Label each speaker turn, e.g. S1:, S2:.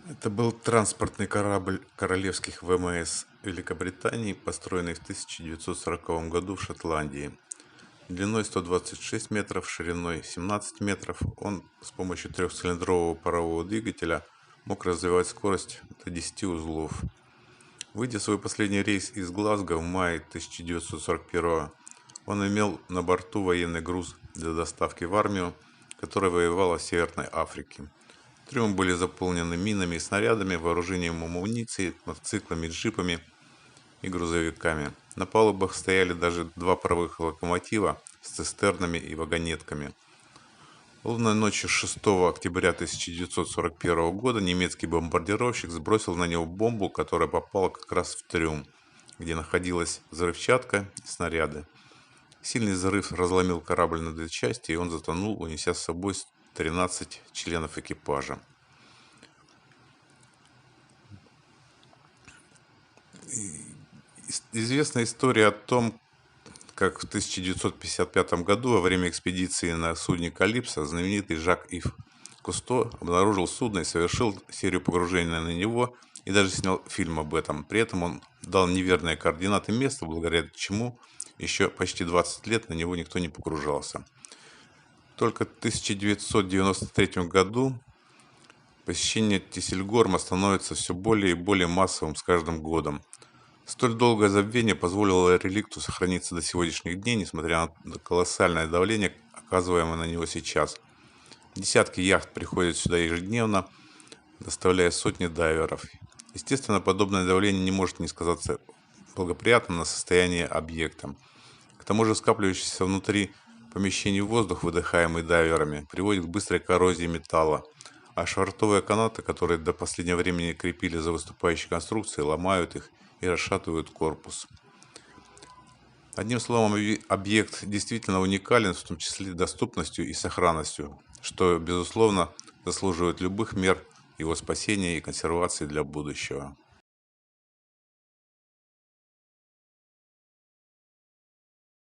S1: Это был транспортный корабль королевских ВМС Великобритании, построенный в 1940 году в Шотландии. Длиной 126 метров, шириной 17 метров, он с помощью трехцилиндрового парового двигателя мог развивать скорость до 10 узлов. Выйдя свой последний рейс из Глазго в мае 1941, он имел на борту военный груз для доставки в армию, которая воевала в Северной Африке. Трюмы были заполнены минами и снарядами, вооружением амуниции, мотоциклами, джипами и грузовиками. На палубах стояли даже два паровых локомотива с цистернами и вагонетками. Лунной ночью 6 октября 1941 года немецкий бомбардировщик сбросил на него бомбу, которая попала как раз в трюм, где находилась взрывчатка и снаряды. Сильный взрыв разломил корабль на две части, и он затонул, унеся с собой 13 членов экипажа. Известна история о том, как в 1955 году во время экспедиции на судне «Калипсо» знаменитый Жак-Ив Кусто обнаружил судно и совершил серию погружений на него и даже снял фильм об этом. При этом он дал неверные координаты места, благодаря чему еще почти 20 лет на него никто не погружался. Только в 1993 году посещение Тисельгорма становится все более и более массовым с каждым годом. Столь долгое забвение позволило реликту сохраниться до сегодняшних дней, несмотря на колоссальное давление, оказываемое на него сейчас. Десятки яхт приходят сюда ежедневно, доставляя сотни дайверов. Естественно, подобное давление не может не сказаться благоприятно на состояние объекта. К тому же скапливающийся внутри помещений воздух, выдыхаемый дайверами, приводит к быстрой коррозии металла, а швартовые канаты, которые до последнего времени крепили за выступающие конструкции, ломают их и расшатывают корпус. Одним словом, объект действительно уникален, в том числе доступностью и сохранностью, что, безусловно, заслуживает любых мер его спасения и консервации для будущего.